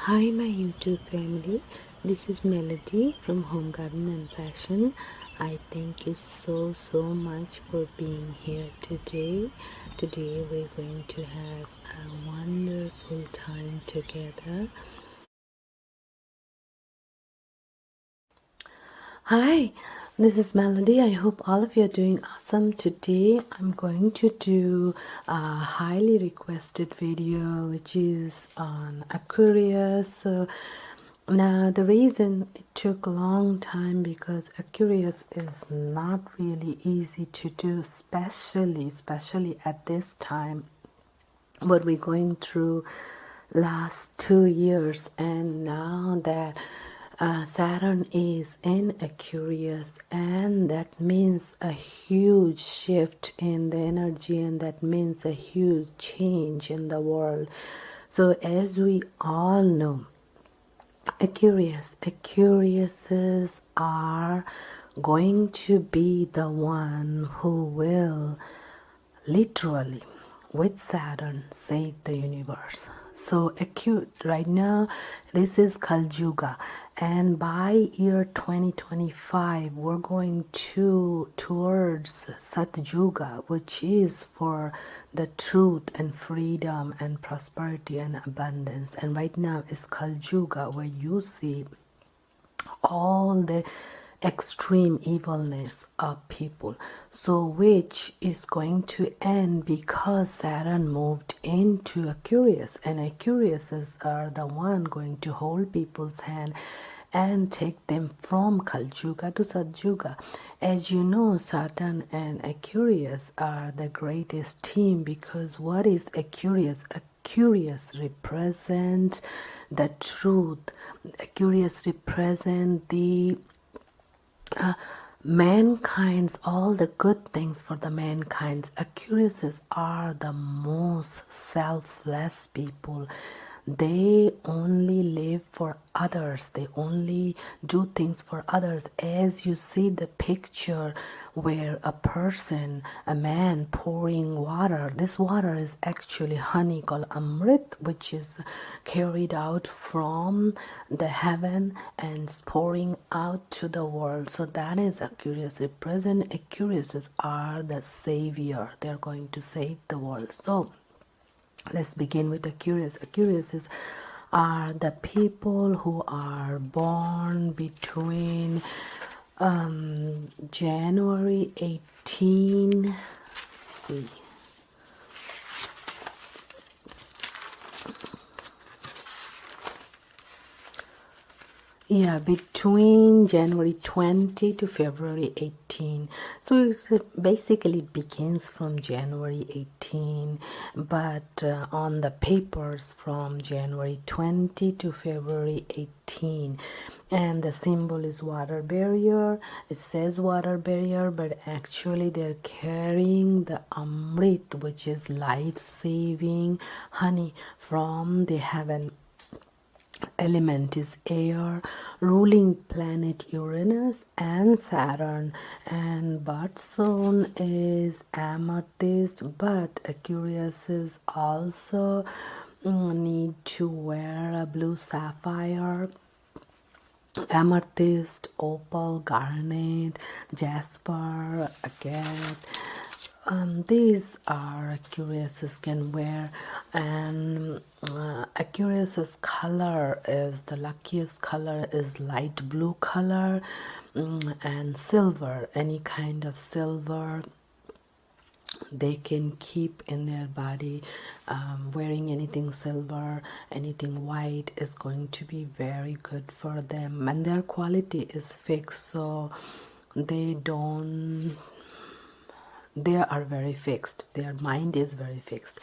Hi my YouTube family, this is Melody from Home Garden and Fashion. I thank you so much for being here today. Today we're going to have a wonderful time together. Hi, this is Melody. I hope all of you are doing awesome. Today I'm going to do a highly requested video which is on Aquarius. Now the reason it took a long time because Aquarius is not really easy to do, especially at this time what we're going through last 2 years, and now that Saturn is in Aquarius, and that means a huge shift in the energy, and that means a huge change in the world. So as we all know, Aquariuses are going to be the one who will literally with Saturn save the universe. So acute right now, this is Kaljuga, and by year 2025 we're going towards Satjuga, which is for the truth and freedom and prosperity and abundance. And right now is Kaljuga, where you see all the extreme evilness of people, so which is going to end because Saturn moved into Aquarius, and Aquariuses are the one going to hold people's hand and take them from Kaljuga to Satjuga. As you know, Saturn and Aquarius are the greatest team, because what is Aquarius? Aquarius represent the truth. Aquarius represent the mankind's, all the good things for the mankind. Aquariuses are the most selfless people. They only live for others, they only do things for others. As you see the picture where a person, a man pouring water, this water is actually honey called amrit, which is carried out from the heaven and pouring out to the world. So that is Aquarius represent. Aquariuses are the savior, they're going to save the world. So let's begin with Aquarius. Aquariuses are the people who are born between January 18, see, yeah, between January 20 to February 18. So basically it begins from January 18, but on the papers from January 20 to February 18. And the symbol is water barrier. It says water barrier, but actually they're carrying the amrit, which is life-saving honey from the heaven. Element is air, ruling planet Uranus and Saturn, and birth zone is amethyst, but Aquariuses also need to wear a blue sapphire, amethyst, opal, garnet, jasper, agate. These are Aquariuses can wear, and Aquarius's color is, the luckiest color is light blue color, and silver, any kind of silver they can keep in their body. Wearing anything silver, anything white is going to be very good for them, and their quality is fixed, so they are very fixed, their mind is very fixed.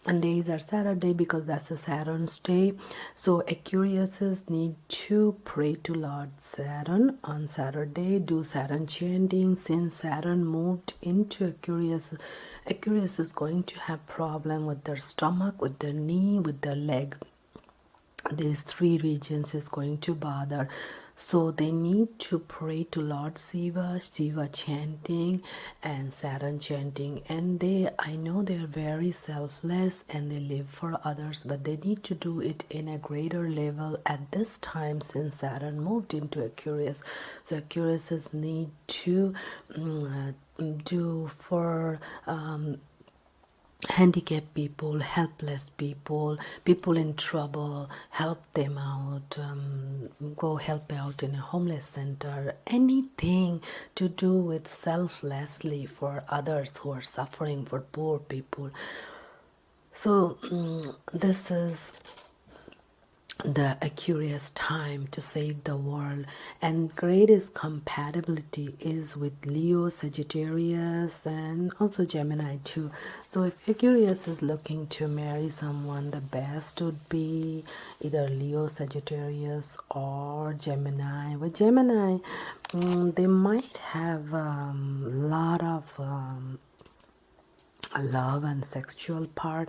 And days are Saturday because that's a Saturn's day. So Aquariuses need to pray to Lord Saturn on Saturday, do Saturn chanting. Since Saturn moved into Aquarius, Aquarius is going to have problem with their stomach, with their knee, with their leg. These three regions is going to bother. So they need to pray to Lord Shiva, Shiva chanting and Saturn chanting. And I know they're very selfless and they live for others, but they need to do it in a greater level at this time since Saturn moved into Aquarius. So Aquariuses need to do for handicapped people, helpless people, people in trouble, help them out, go help out in a homeless center, anything to do with selflessly for others who are suffering, for poor people. So this is the Aquarius time to save the world, and greatest compatibility is with Leo, Sagittarius, and also Gemini too. So if Aquarius is looking to marry someone, the best would be either Leo, Sagittarius, or Gemini. With Gemini, they might have a lot of love and sexual part,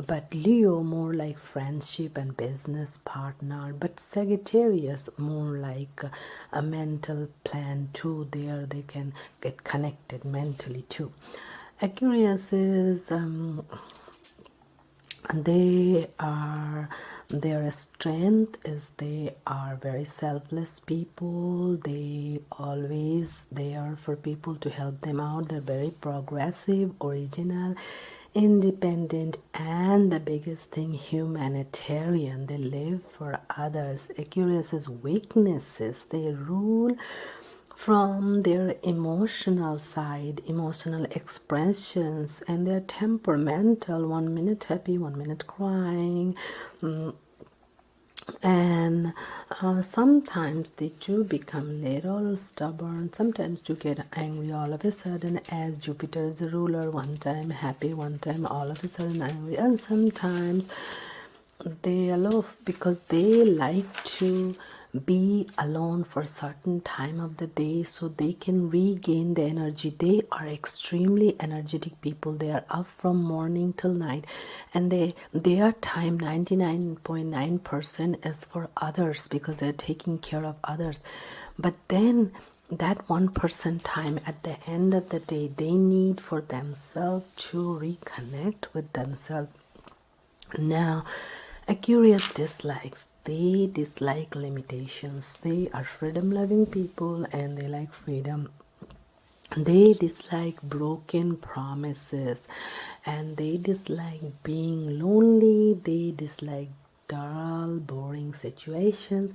but Leo more like friendship and business partner, but Sagittarius more like a mental plan too. There they can get connected mentally too. Aquarius is their strength is they are very selfless people. They always there for people to help them out. They're very progressive, original, independent, and the biggest thing, humanitarian. They live for others. Aquarius's weaknesses, they rule from their emotional side, emotional expressions, and they're temperamental. 1 minute happy, 1 minute crying. And sometimes they do become little stubborn. Sometimes you get angry all of a sudden, as Jupiter is a ruler, one time happy, one time all of a sudden angry. And sometimes they love because they like to be alone for a certain time of the day so they can regain the energy. They are extremely energetic people. They are up from morning till night, and their time 99.9% is for others because they're taking care of others. But then that 1% time at the end of the day, they need for themselves to reconnect with themselves. Now, Aquarius dislikes. They dislike limitations. They are freedom loving people and they like freedom. They dislike broken promises and they dislike being lonely. They dislike dull, boring situations,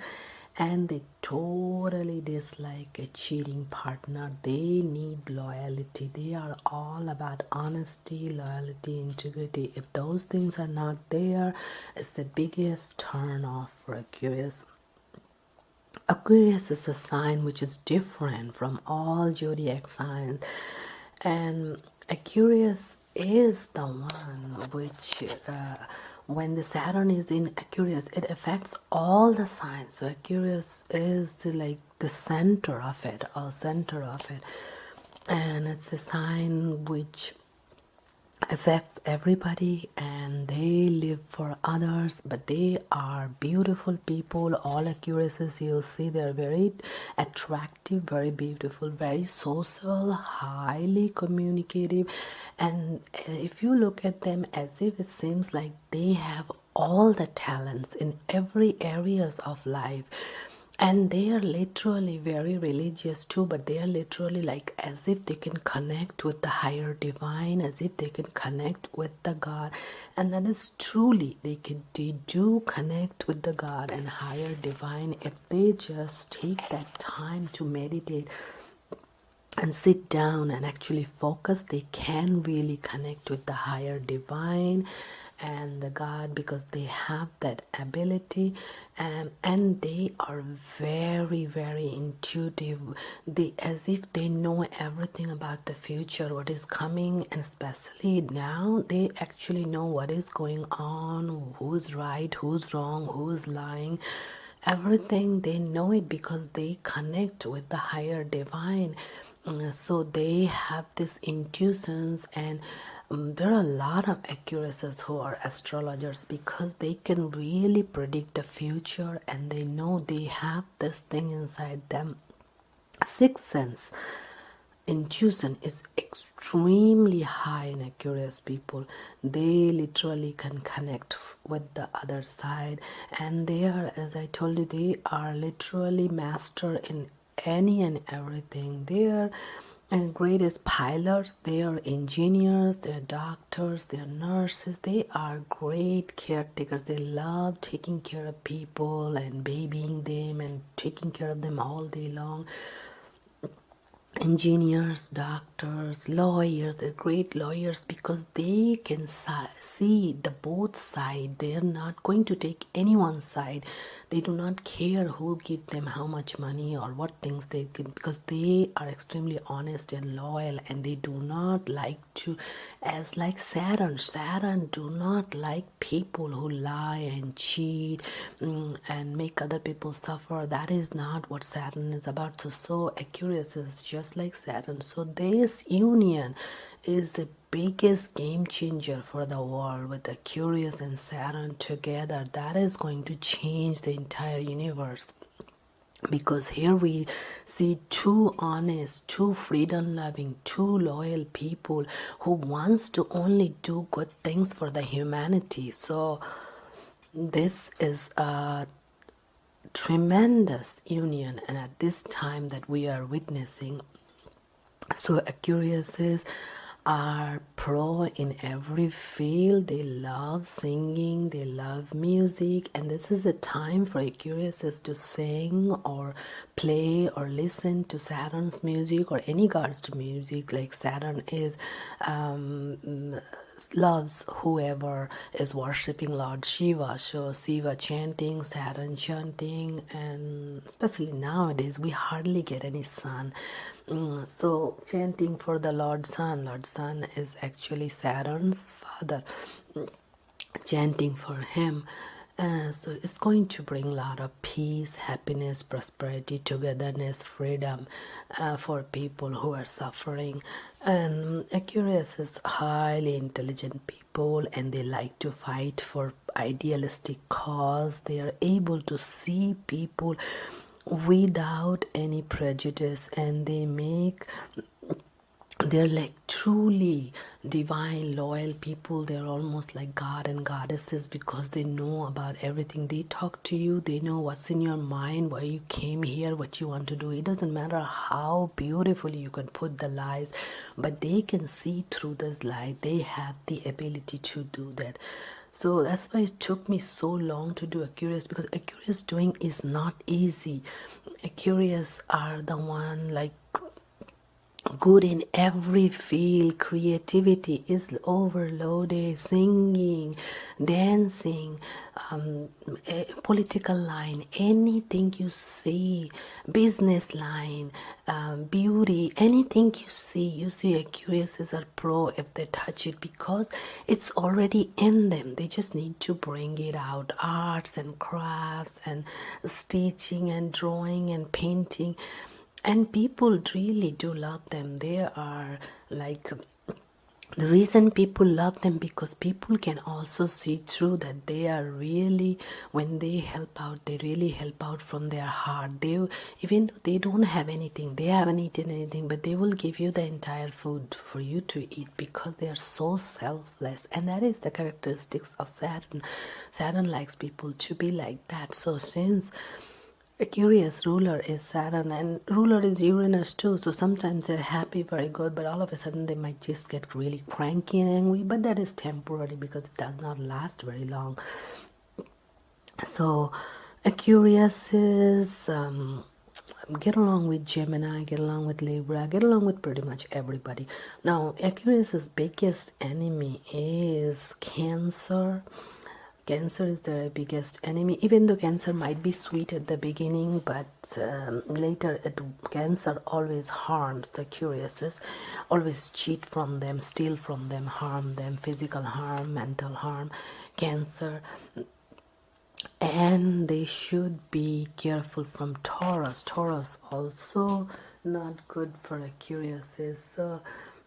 and they totally dislike a cheating partner. They need loyalty. They are all about honesty, loyalty, integrity. If those things are not there, it's the biggest turn off for Aquarius. Aquarius is a sign which is different from all zodiac signs, and Aquarius is the one which when the Saturn is in Aquarius, it affects all the signs. So Aquarius is like the center of it, or center of it, and it's a sign which affects everybody, and they live for others, but they are beautiful people. All Aquariuses, you'll see they're very attractive, very beautiful, very social, highly communicative, and if you look at them, as if it seems like they have all the talents in every areas of life. And they are literally very religious too, but they are literally like as if they can connect with the higher divine, as if they can connect with the God. And that is truly, they do connect with the God and higher divine if they just take that time to meditate and sit down and actually focus. They can really connect with the higher divine and the God, because they have that ability, and they are very, very intuitive. They as if they know everything about the future, what is coming, and especially now they actually know what is going on, who's right, who's wrong, who's lying. Everything, they know it because they connect with the higher divine. So they have these intuitions, and there are a lot of Aquariuses who are astrologers because they can really predict the future, and they know they have this thing inside them. Sixth sense, intuition is extremely high in Aquarius people. They literally can connect with the other side, and they are, as I told you, they are literally master in any and everything. They are and greatest pilots, they are engineers, they are doctors, they are nurses, they are great caretakers. They love taking care of people and babying them and taking care of them all day long. Engineers, doctors, lawyers, they're great lawyers because they can see the both side. They're not going to take anyone's side. They do not care who give them how much money or what things they give, because they are extremely honest and loyal, and they do not like to, as like Saturn do not like people who lie and cheat and make other people suffer. That is not what Saturn is about. So Aquarius is just like Saturn. So this union is the biggest game changer for the world, with Aquarius and Saturn together. That is going to change the entire universe, because here we see two honest, two freedom loving, two loyal people who wants to only do good things for the humanity. So this is a tremendous union, and at this time that we are witnessing, so Aquariuses are pro in every field. They love singing, they love music, and this is a time for Aquariuses to sing or play or listen to Saturn's music or any god's music. Like Saturn is loves whoever is worshipping Lord Shiva. So Shiva chanting, Saturn chanting, and especially nowadays we hardly get any sun. So chanting for the Lord Sun. Lord Sun is actually Saturn's father. Chanting for him. So it's going to bring a lot of peace, happiness, prosperity, togetherness, freedom for people who are suffering. And Aquarius is highly intelligent people, and they like to fight for idealistic cause. They are able to see people without any prejudice, and they're like truly divine, loyal people. They're almost like God and goddesses because they know about everything. They talk to you, they know what's in your mind, why you came here, what you want to do. It doesn't matter how beautifully you can put the lies, but they can see through those lies. They have the ability to do that. So that's why it took me so long to do Aquarius, because Aquarius doing is not easy. Aquarius are the one like good in every field. Creativity is overloaded. Singing, dancing, political line, anything you see, business line, beauty, anything you see Aquariuses are pro if they touch it, because it's already in them. They just need to bring it out. Arts and crafts and stitching and drawing and painting. And people really do love them. They are like, the reason people love them, because people can also see through that they are really, when they help out, they really help out from their heart. They, even though they don't have anything, they haven't eaten anything, but they will give you the entire food for you to eat, because they are so selfless. And that is the characteristics of Saturn. Saturn likes people to be like that. So since Aquarius ruler is Saturn and ruler is Uranus too, so sometimes they're happy, very good, but all of a sudden they might just get really cranky and angry, but that is temporary because it does not last very long. So Aquarius is get along with Gemini, get along with Libra, get along with pretty much everybody. Now Aquarius's biggest enemy is Cancer. Cancer is their biggest enemy, even though Cancer might be sweet at the beginning, but later Cancer always harms the Aquariuses, always cheat from them, steal from them, harm them, physical harm, mental harm, Cancer. And they should be careful from Taurus. Taurus also not good for Aquariuses. So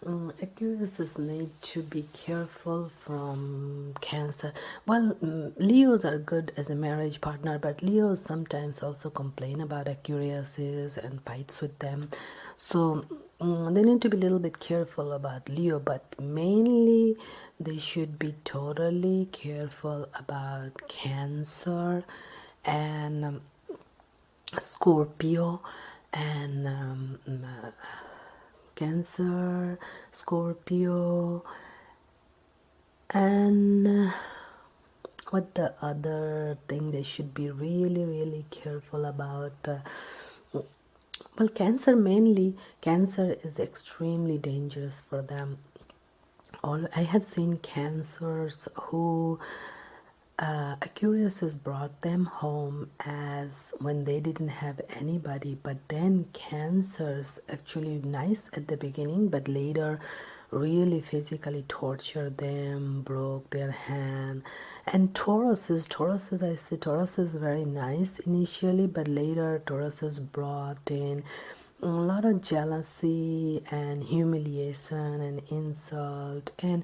Aquarius need to be careful from Cancer. Well, Leos are good as a marriage partner, but Leos sometimes also complain about Aquariuses and fights with them. So they need to be a little bit careful about Leo, but mainly they should be totally careful about Cancer and Scorpio and Cancer, Scorpio, and what the other thing they should be really, really careful about? Well, Cancer mainly. Cancer is extremely dangerous for them. I have seen Cancers who Aquarius has brought them home as when they didn't have anybody, but then Cancers actually nice at the beginning, but later really physically tortured them, broke their hand. And Tauruses, I say Taurus is very nice initially, but later Tauruses brought in a lot of jealousy and humiliation and insult and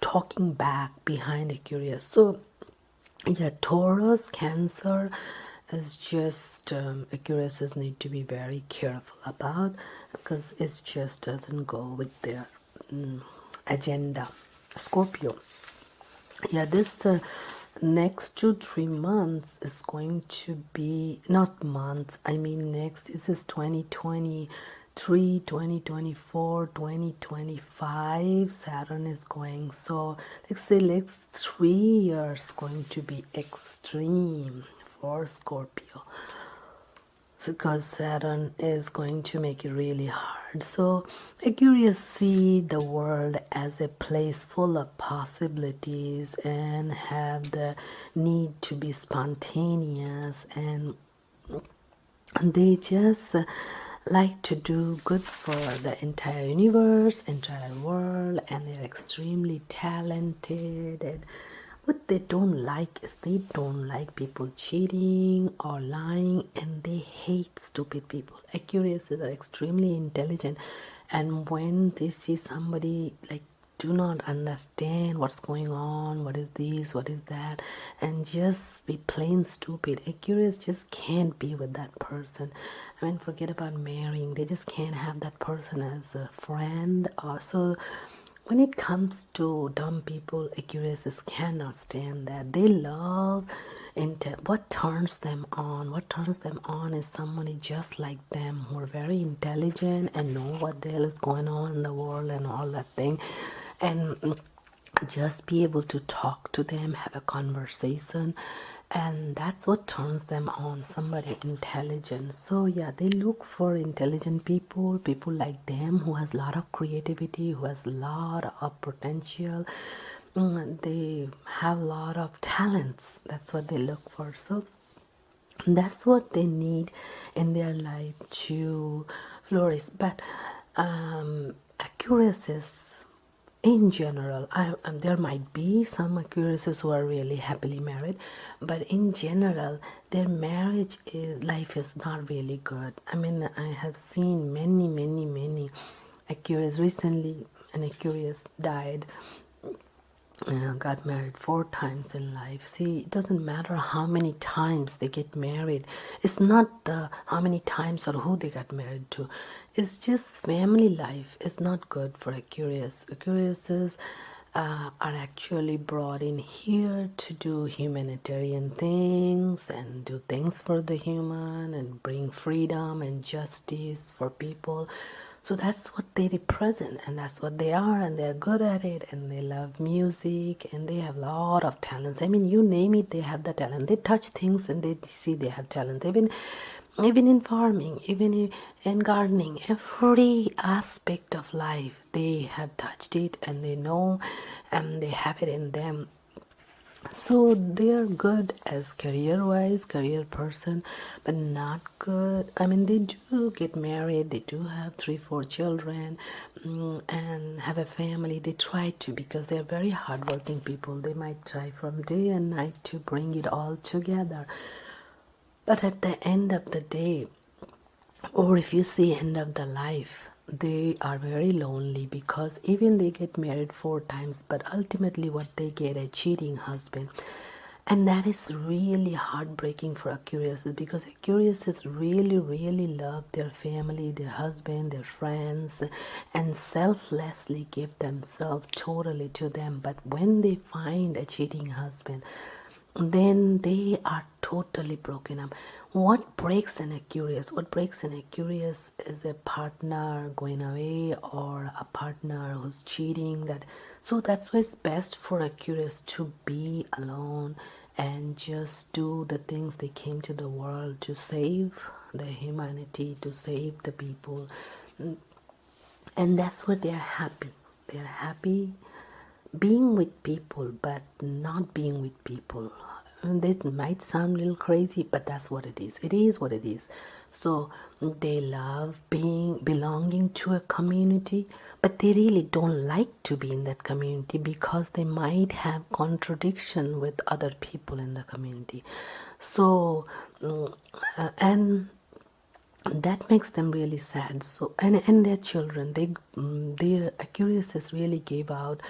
talking back behind Aquarius. So yeah, Taurus, Cancer is just Aquariuses need to be very careful about, because it just doesn't go with their agenda. Scorpio, yeah, this next 2-3 months is going to be, not months, I mean next, this is 2023, 2024, 2025. Saturn is going, so let's say next 3 years going to be extreme for Scorpio, because Saturn is going to make it really hard. So Aquarius see the world as a place full of possibilities and have the need to be spontaneous, and they just like to do good for the entire universe, entire world, and they're extremely talented. And what they don't like is they don't like people cheating or lying, and they hate stupid people. Aquariuses are extremely intelligent, and when they see somebody like do not understand what's going on, what is this, what is that, and just be plain stupid, Aquarius just can't be with that person. I mean, forget about marrying, they just can't have that person as a friend. So when it comes to dumb people, Aquariuses cannot stand that. They love what turns them on. What turns them on is somebody just like them, who are very intelligent and know what the hell is going on in the world and all that thing, and just be able to talk to them, have a conversation, and that's what turns them on, somebody intelligent. So yeah, they look for intelligent people like them, who has a lot of creativity, who has a lot of potential. They have a lot of talents. That's what they look for. So that's what they need in their life to flourish. But Aquariuses in general, there might be some Aquariuses who are really happily married, but in general their marriage life is not really good. I mean, I have seen many Aquarius. Recently an Aquarius died, got married 4 times in life. See, it doesn't matter how many times they get married. It's not how many times or who they got married to. It's just family life is not good for Aquarius. Aquariuses are actually brought in here to do humanitarian things and do things for the human and bring freedom and justice for people. So that's what they represent, and that's what they are, and they're good at it, and they love music, and they have a lot of talents. I mean, you name it, they have the talent. They touch things and they see they have talent. Even in farming, even in gardening, every aspect of life, they have touched it, and they know, and they have it in them. So they are good as career-wise, career person, but not good. I mean, they do get married, they do have 3-4 children, and have a family. They try to, because they're very hardworking people. They might try from day and night to bring it all together. But at the end of the day, or if you see end of the life, they are very lonely, because even they get married 4 times, but ultimately what they get, a cheating husband. And that is really heartbreaking for Aquarius, because Aquarius really love their family, their husband, their friends, and selflessly give themselves totally to them. But when they find a cheating husband, then they are totally broken up. What breaks an Aquarius? What breaks an Aquarius is a partner going away, or a partner who's cheating. So that's why it's best for Aquarius to be alone and just do the things they came to the world to save the humanity, to save the people. And that's where they're happy. They're happy being with people, but not being with people. And this might sound a little crazy, but that's what it is. It is what it is. So they love belonging to a community, but they really don't like to be in that community, because they might have contradiction with other people in the community. So and that makes them really sad. So and their children, their Aquariuses really gave out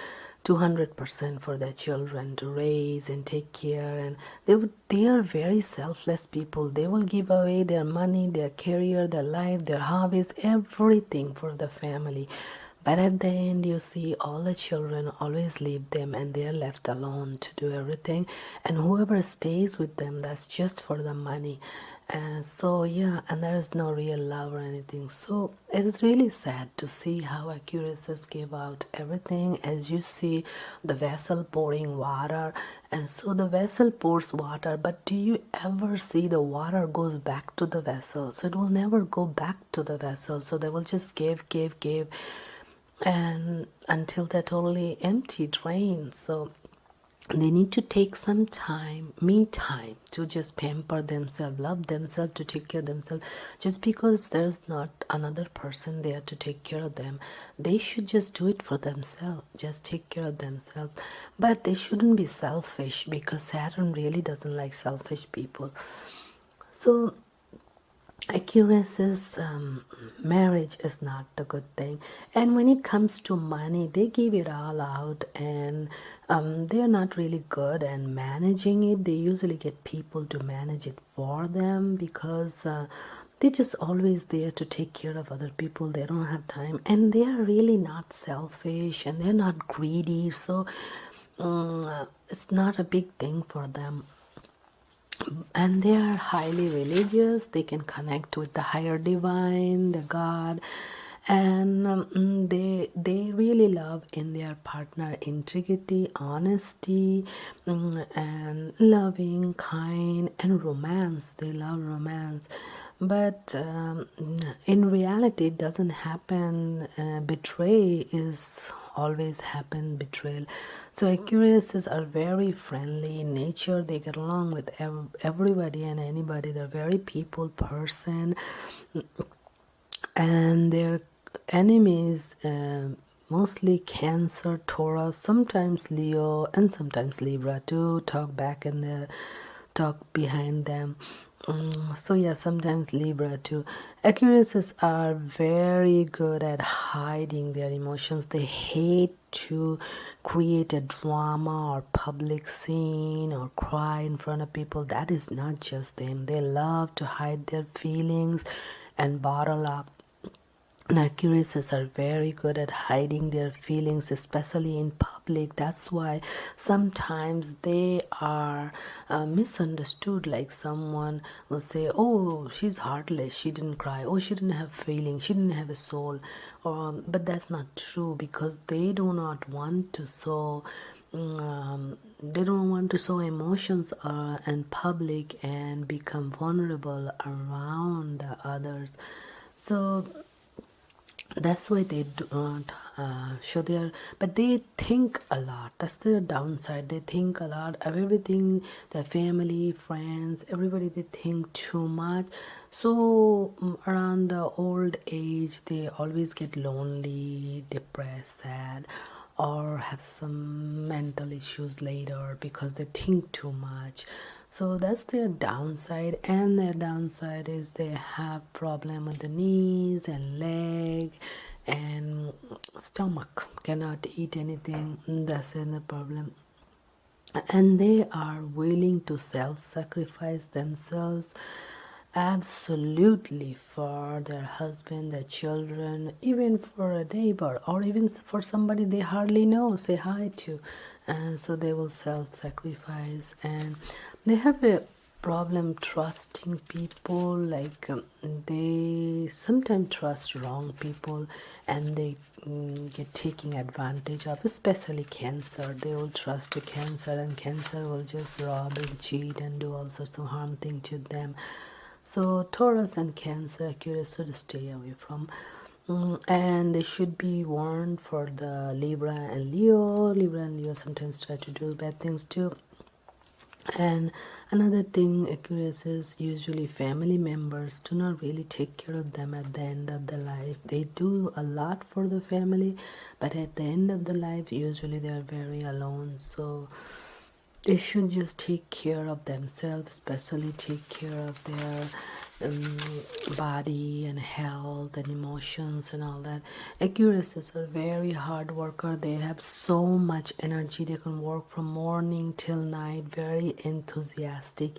200% for their children to raise and take care, and they are very selfless people. They will give away their money, their career, their life, their hobbies, everything for the family. But at the end, you see all the children always leave them, and they're left alone to do everything. And whoever stays with them, that's just for the money. And so, yeah, and there is no real love or anything. So it is really sad to see how Aquariuses give out everything. As you see the vessel pouring water, and so the vessel pours water, but do you ever see the water goes back to the vessel? So it will never go back to the vessel. So they will just give, and until they're totally empty, drained. So they need to take some time, me time, to just pamper themselves, love themselves, to take care of themselves. Just because there's not another person there to take care of them, they should just do it for themselves, just take care of themselves. But they shouldn't be selfish, because Saturn really doesn't like selfish people. So Aquarius's marriage is not the good thing, and when it comes to money, they give it all out, and they're not really good at managing it. They usually get people to manage it for them, because they're just always there to take care of other people. They don't have time, and they are really not selfish, and they're not greedy. So it's not a big thing for them. And they are highly religious. They can connect with the higher divine, the God, and they really love in their partner integrity, honesty, and loving, kind, and romance. They love romance, but in reality it doesn't happen. Betray is always happen, betrayal. So Aquariuses are very friendly in nature. They get along with everybody and anybody. They're very people person, and their enemies mostly Cancer, Taurus, sometimes Leo, and sometimes Libra too. Talk back and they talk behind them. So yeah, sometimes Libra too. Aquariuses are very good at hiding their emotions. They hate to create a drama or public scene or cry in front of people. That is not just them. They love to hide their feelings and bottle up. Aquariuses are very good at hiding their feelings, especially in public. That's why sometimes they are misunderstood. Like someone will say, "Oh, she's heartless. She didn't cry. Oh, she didn't have feelings. She didn't have a soul." But that's not true, because they do not want to show. They don't want to show emotions in public and become vulnerable around others. So that's why they don't show their, but they think a lot. That's their downside. They think a lot of everything, their family, friends, everybody. They think too much. So around the old age, they always get lonely, depressed, sad, or have some mental issues later, because they think too much. So that's their downside. And their downside is they have problem with the knees and leg and stomach cannot eat anything. That's the problem. And they are willing to self-sacrifice themselves absolutely for their husband, their children, even for a neighbor, or even for somebody they hardly know, say hi to. And so they will self-sacrifice, and they have a problem trusting people. Like they sometimes trust wrong people, and they get taking advantage of, especially Cancer. They will trust to Cancer, and Cancer will just rob and cheat and do all sorts of harm thing to them. So Taurus and Cancer, Aquarius should stay away from. And they should be warned for the Libra and Leo. Libra and Leo sometimes try to do bad things too. And another thing, Aquarius, is usually family members do not really take care of them at the end of the life. They do a lot for the family, but at the end of the life, usually they are very alone. So they should just take care of themselves, especially take care of their body and health and emotions and all that. Aquariuses are very hard worker. They have so much energy. They can work from morning till night. Very enthusiastic,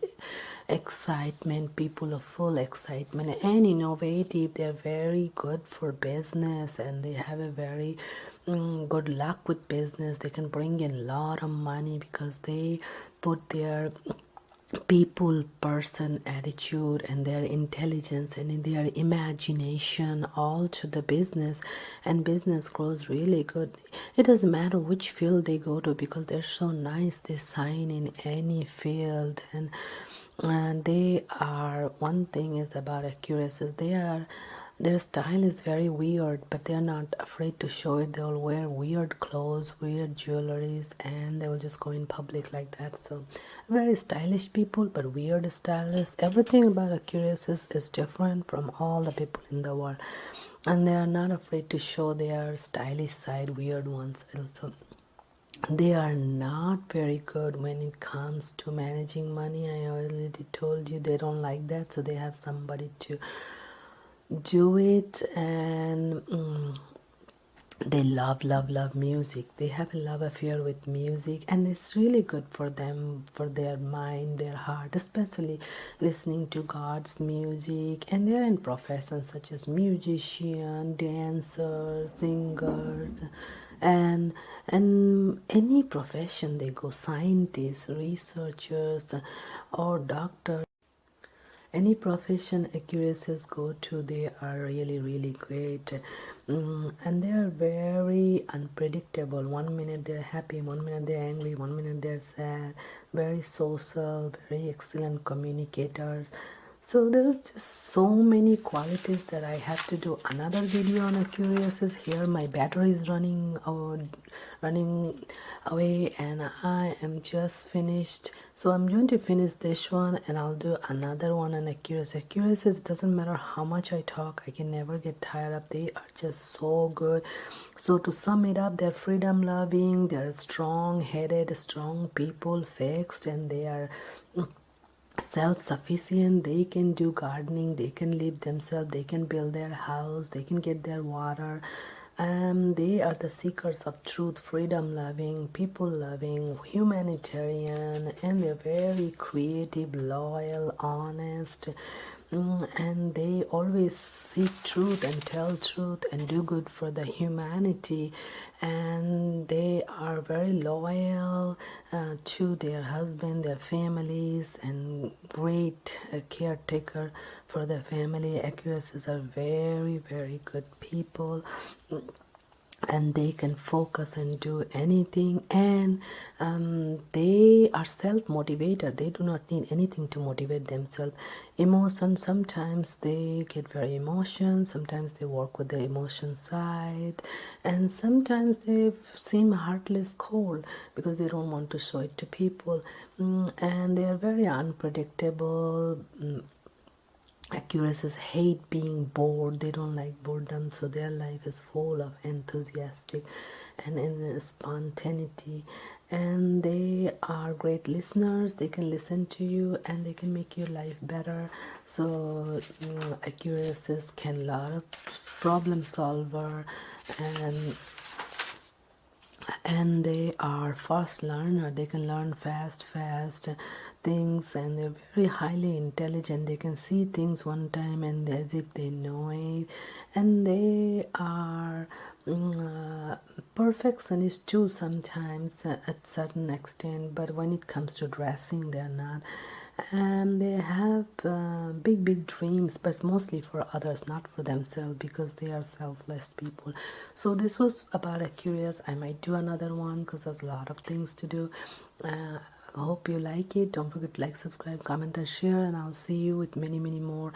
excitement. People of full excitement and innovative. They're very good for business, and they have a very good luck with business. They can bring in a lot of money because they put their people person attitude and their intelligence and in their imagination all to the business, and business grows really good. It doesn't matter which field they go to because they're so nice. They sign in any field, and they are, one thing is about Aquarius, they are, their style is very weird, but they're not afraid to show it. They will wear weird clothes, weird jewelries, and they will just go in public like that. So very stylish people, but weird stylists. Everything about Aquarius is different from all the people in the world, and they are not afraid to show their stylish side, weird ones also. They are not very good when it comes to managing money. I already told you they don't like that, so they have somebody to do it. And they love music. They have a love affair with music, and it's really good for them, for their mind, their heart, especially listening to God's music. And they're in professions such as musician, dancer, singers, and any profession they go, scientists, researchers, or doctors. Any profession Aquariuses go to, they are really great. And they are very unpredictable. One minute they're happy, one minute they're angry, one minute they're sad. Very social, very excellent communicators. So there's just so many qualities that I have to do another video on Aquariuses. Here my battery is running away, and I am just finished. So I'm going to finish this one, and I'll do another one on Aquarius. Aquariuses, doesn't matter how much I talk, I can never get tired of. They are just so good. So to sum it up, they're freedom loving, they're strong headed, strong people, fixed, and they are self-sufficient. They can do gardening, they can live themselves, they can build their house, they can get their water. They are the seekers of truth, freedom loving, people loving, humanitarian, and they're very creative, loyal, honest. And they always seek truth and tell truth and do good for the humanity. And they are very loyal to their husband, their families, and great caretaker for the family. Aquariuses are very good people, and they can focus and do anything. And they are self-motivated. They do not need anything to motivate themselves. Emotion, sometimes they get very emotional, sometimes they work with the emotion side, and sometimes they seem heartless, cold, because they don't want to show it to people. And they are very unpredictable. Aquariuses hate being bored. They don't like boredom, so their life is full of enthusiastic and in spontaneity. and they are great listeners. They can listen to you and they can make your life better. So Aquarius can lot of problem solver, and they are fast learner. They can learn fast things, and they're very highly intelligent. They can see things one time and as if they know it, and they are perfectionist too sometimes, at certain extent, but when it comes to dressing they're not. And they have big dreams, but mostly for others, not for themselves, because they are selfless people. So this was about Aquarius. I might do another one because there's a lot of things to do. I hope you like it. Don't forget to like, subscribe, comment and share, and I'll see you with many more.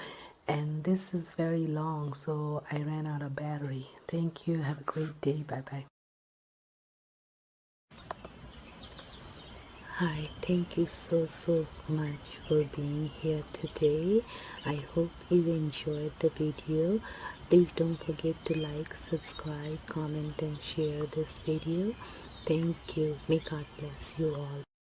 And this is very long, so I ran out of battery. Thank you. Have a great day. Bye bye. Hi, thank you so much for being here today. I hope you enjoyed the video. Please don't forget to like, subscribe, comment and share this video. Thank you. May God bless you all.